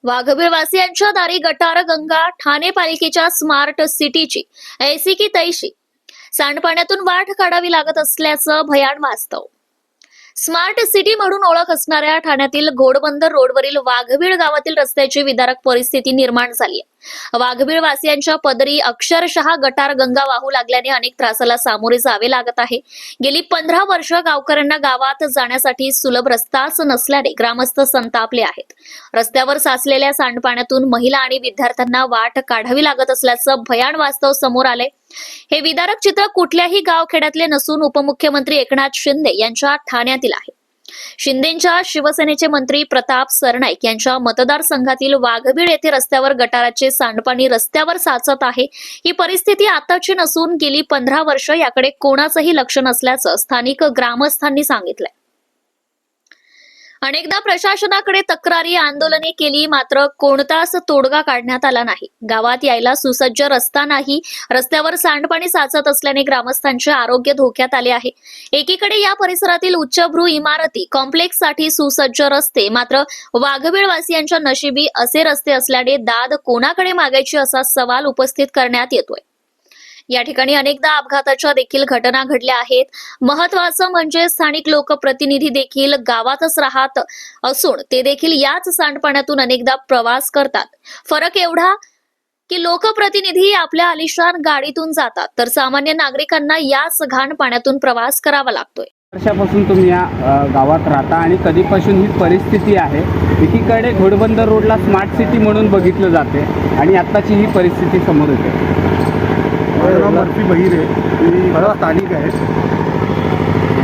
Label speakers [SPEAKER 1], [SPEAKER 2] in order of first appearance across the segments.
[SPEAKER 1] वाघबीळवासियांच्या दारी गटार गंगा, ठाणे पालिकेच्या स्मार्ट सिटीची ऐसी की तैशी सांडपाण्यातून वाट काढावी लागत असल्याचं भयान वास्तव. स्मार्ट सिटी म्हणून ओळख असणाऱ्या ठाण्यातील घोडबंदर रोडवरील वाघबीळ गावातील रस्त्याची विदारक परिस्थिती निर्माण झाली आहे. वाघबीळ वासियांच्या पदरी अक्षरशः गटार गंगा वाहू लागल्याने अनेक त्रासाला सामोरे जावे लागत आहे. गेली 15 वर्ष गावकऱ्यांना गावात जाण्यासाठी सुलभ रस्ताच नसल्याने ग्रामस्थ संतापले आहेत. रस्त्यावर साचलेल्या सांडपाण्यातून महिला आणि विद्यार्थ्यांना वाट काढावी लागत असल्याचं भयान वास्तव समोर आले. हे विदारक चित्र कुठल्याही गावखेड्यातले नसून उपमुख्यमंत्री एकनाथ शिंदे यांच्या ठाण्यातील आहे. शिंदेंच्या शिवसेनेचे मंत्री प्रताप सरनाईक यांच्या मतदारसंघातील वाघबीळ येथे रस्त्यावर गटाराचे सांडपाणी रस्त्यावर साचत आहे. ही परिस्थिती आताची नसून गेली 15 वर्ष याकडे कोणाचंही लक्ष नसल्याचं स्थानिक ग्रामस्थांनी सांगितलंय. अनेकदा प्रशासनाकडे तक्रारी आंदोलने केली, मात्र कोणताच तोडगा काढण्यात आला नाही. गावात यायला सुसज्ज रस्ता नाही. रस्त्यावर सांडपाणी साचत असल्याने ग्रामस्थांचे आरोग्य धोक्यात आले आहे. एकीकडे या परिसरातील उच्चभ्रू इमारती कॉम्प्लेक्ससाठी सुसज्ज रस्ते, मात्र वाघबीळवासियांच्या नशिबी असे रस्ते असल्याने दाद कोणाकडे मागायची असा सवाल उपस्थित करण्यात येतोय. या ठिकाणी अनेकदा अपघाताच्या देखील घटना घडल्या आहेत. महत्वाचं म्हणजे स्थानिक लोकप्रतिनिधी देखील गावातच राहत असून ते देखील याच सांडपाण्यातून अनेकदा प्रवास करतात. फरक एवढा की लोकप्रतिनिधी आपल्या आलिशान गाडीतून जातात, तर सामान्य नागरिकांना याच घाण पाण्यातून प्रवास करावा लागतोय.
[SPEAKER 2] वर्षापासून तुम्ही या गावात राहता आणि कधीपासून ही परिस्थिती आहे. एकीकडे घोडबंदर रोडला स्मार्ट सिटी म्हणून बघितलं जाते आणि आत्ताची ही परिस्थिती समोर येते.
[SPEAKER 3] मर्फी बहीर आहे, मी स्थानिक आहे.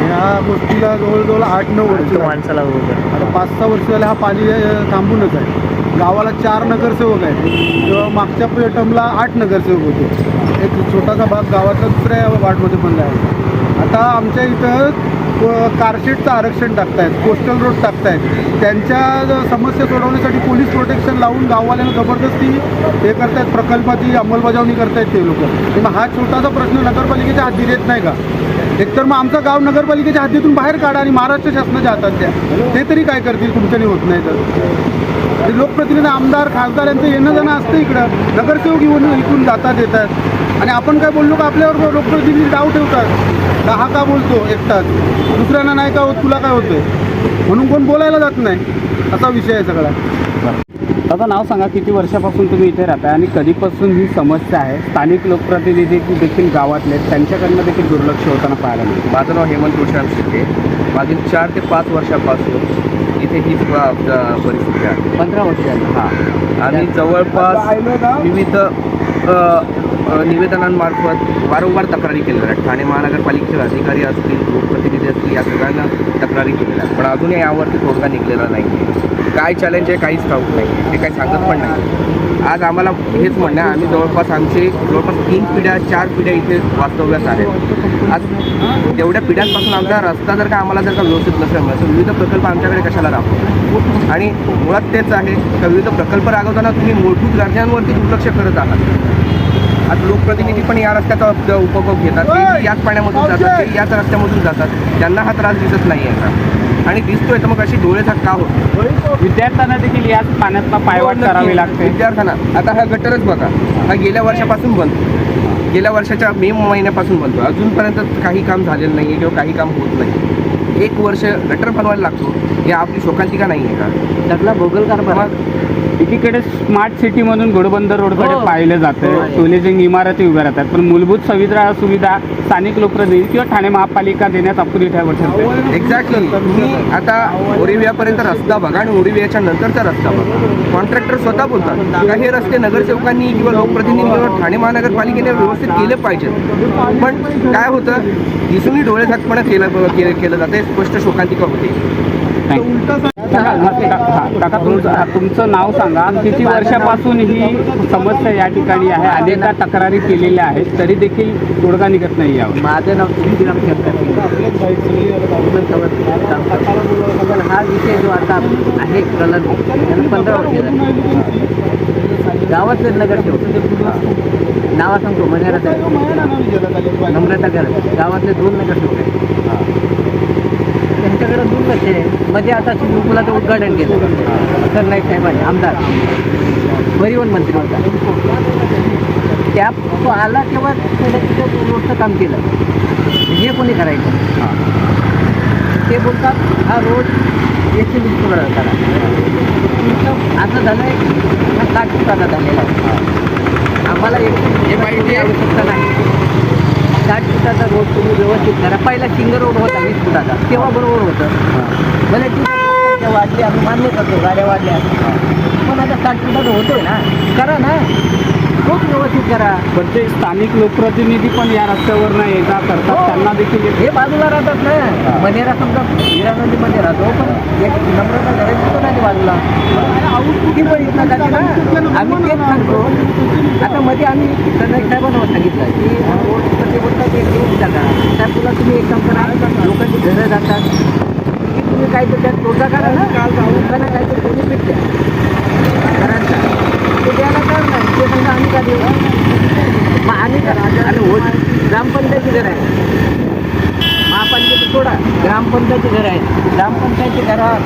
[SPEAKER 3] या गोष्टीला जवळजवळ 8-9 वर्ष
[SPEAKER 4] माणसाला
[SPEAKER 3] आता 5-6 वर्ष झाले हा पाणी थांबूनच आहे. गावाला 4 नगरसेवक आहेत. मागच्या टर्मला 8 नगरसेवक होते. एक छोटासा भाग गावातला दुसऱ्या वार्डमध्ये बनला आहे. आता आमच्या इथं कारशेडचं आरक्षण टाकतायत, कोस्टल रोड टाकतायत. त्यांच्या समस्या सोडवण्यासाठी पोलीस प्रोटेक्शन लावून गाववाल्यांना जबरदस्ती हे करतायत, प्रकल्पाची अंमलबजावणी करतायत ते लोक. मग हा छोटासा प्रश्न नगरपालिकेच्या हाती येत नाही का? एकतर मग आमचं गाव नगरपालिकेच्या हद्दीतून बाहेर काढा आणि महाराष्ट्र शासनाच्या हातात द्या. ते तरी काय करतील तुमच्याने होत नाही तर. लोकप्रतिनिधी, आमदार, खासदार यांचं येणं जाणं असतं इकडं. नगरसेवक येऊन इथून जातात येतात आणि आपण काय बोललो का आपल्यावर लोकप्रतिनिधी डाव ठेवतात. हा का बोलतो एकटाच, दुसऱ्यांना नाही का होत, तुला काय होतंय म्हणून कोण बोलायला जात नाही. असा विषय आहे सगळा.
[SPEAKER 2] दादा, नाव सांगा, किती वर्षापासून तुम्ही इथे राहताय आणि कधीपासून ही समस्या आहे? स्थानिक लोकप्रतिनिधी देखील गावातले, त्यांच्याकडनं देखील दुर्लक्ष होताना पाहायला मिळतं.
[SPEAKER 4] माझं नाव हेमंत तुळशीराम शिंदे. मागील 4 ते 5 वर्षापासून इथे हीच परिस्थिती आहे.
[SPEAKER 2] 15 वर्ष झाली.
[SPEAKER 4] हां, आणि जवळपास विविध निवेदनांमार्फत वारंवार तक्रारी केलेल्या आहेत. ठाणे महानगरपालिकेचे अधिकारी असतील, लोकप्रतिनिधी असतील, या सगळ्यांना तक्रारी केलेल्या आहेत. पण अजूनही यावरती तोडगा निघलेला नाही आहे. काय चॅलेंज आहे काहीच ठाऊक नाही आहे, ते काही सांगत पण नाही. आज आम्हाला हेच म्हणणं आहे, आम्ही जवळपास 3 पिढ्या 4 पिढ्या इथे वास्तव्यास आहेत. आज तेवढ्या पिढ्यांपासून आमचा रस्ता जर का आम्हाला व्यवस्थित नसेल तर विविध प्रकल्प आमच्याकडे कशाला राबतो? आणि मुळात तेच आहे का विविध प्रकल्प राबवताना तुम्ही मूलभूत गरजांवरती दुर्लक्ष करत आहात. आज लोकप्रतिनिधी पण या रस्त्याचा उपभोग घेतात, ते याच पाण्यामधून जातात, ते याच रस्त्यामधून जातात. त्यांना हा त्रास दिसत नाही आहे का? आणि दिसतोय तर मग अशी डोळेझाक का होतो?
[SPEAKER 2] विद्यार्थ्यांना देखील याच पाण्यातनं पायवाट करावी लागते.
[SPEAKER 4] विद्यार्थ्यांना आता हा गटरच बघा, हा गेल्या वर्षापासून बनतो, गेल्या वर्षाच्या मे महिन्यापासून बनतो. अजूनपर्यंत काही काम झालेलं नाही आहे किंवा काही काम होत नाही. 1 वर्ष गटर बनवायला लागतो. हे आपली शोकांतिका नाही आहे का?
[SPEAKER 2] त्यातला भोगल कारभार. एकीकडे स्मार्ट सिटी म्हणून घोडबंदर रोडकडे पाहिले जाते. टोलेजिंग इमारती उभ्या राहतात, पण मूलभूत सुविधा स्थानिक लोकप्रतिनिधी किंवा ठाणे महापालिका देण्यात अपुरी ठरते.
[SPEAKER 4] एक्झॅक्टली. तुम्ही आता ओरिवियापर्यंत रस्ता बघा आणि ओरिवियाच्या नंतरचा रस्ता बघा. कॉन्ट्रॅक्टर स्वतः बोलतात का हे रस्ते नगरसेवकांनी किंवा लोकप्रतिनिधी किंवा ठाणे महानगरपालिकेने व्यवस्थित केले पाहिजेत. पण काय होतं, दिसूनही डोळेझाकपणा केलं जाते, स्पष्ट शोकांतिका होते.
[SPEAKER 2] काका, तुमचं नाव सांगा. किती वर्षापासून ही समस्या या ठिकाणी आहे? अनेकदा तक्रारी केलेल्या आहेत, तरी देखील तोडगा निघत नाही यावर.
[SPEAKER 5] माझं नाव तुळशीराम हा विषय जो आता आहे कलर त्याला 15 वर्ष झाली. गावातले नगरसेवक नावा सांगतो, मनेराचा नम्रता करत गावातले 2 नगरसेवक आहेत. त्यांच्या सगळं दुर्लक्ष आहे. मध्ये आता स्विमिंग पुलाचं उद्घाटन केलं सरनाईक साहेबांनी, आमदार परिवहन मंत्री होता. त्या तो आला तेव्हा त्याचं रोडचं काम केलं. हे कोणी करायचं? ते बोलतात हा रोड याची करा. असं झालं आहे हा 60 फुटाचा झालेला आहे. आम्हाला एक आवश्यकता नाही. 60 फुटाचा रोड तुम्ही व्यवस्थित करा. पहिला सिंगल रोड होता 20 फुटाचा, तेव्हा बरोबर होतं. भले ती संख्या वाढली, आम्ही मान्य करतो, गाड्या वाढल्या, पण आता 60 फुटाचा होतोय ना, करा ना, खूप व्यवस्थित करा.
[SPEAKER 2] पण ते स्थानिक लोकप्रतिनिधी पण या रस्त्यावर नाही ये जा करतात,
[SPEAKER 5] हो.
[SPEAKER 2] त्यांना देखील
[SPEAKER 5] हे बाजूला राहतात ना, मनेरा समजा हिरा नदीमध्ये राहतो, पण एक नम्रता करायची पण नाही बाजूला. किती पण इथं जाते ना, आम्ही तेच सांगतो. आता मध्ये आम्ही सरनाईक साहेबांना सांगितलं की रोड ते बोलतात एक दिवस टाका, त्या तुला तुम्ही एक काम करा, लोकांची घरं जातात की तुम्ही काय तर त्यात तोटा करा ना, लोकांना काय तर बेनिफिट द्या घरांचा, ते द्यायला काय नाही, ते सांगा आम्ही का देऊ, मग आम्ही करा. आणि हो ग्रामपंचायतची घरं आहे, महापालिकेचं सोडा, ग्रामपंचायतची घरं आहेत. ग्रामपंचायतची घरात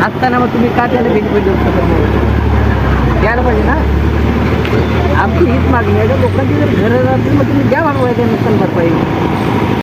[SPEAKER 5] असताना मग तुम्ही का त्याला बेनिफिट देऊ शकत नाही? द्यायला पाहिजे ना. आमची हीच मागणी आहे, लोकांची जर घरं राहतील मग तुम्ही द्या भागवायचं नुकसान भरपाई.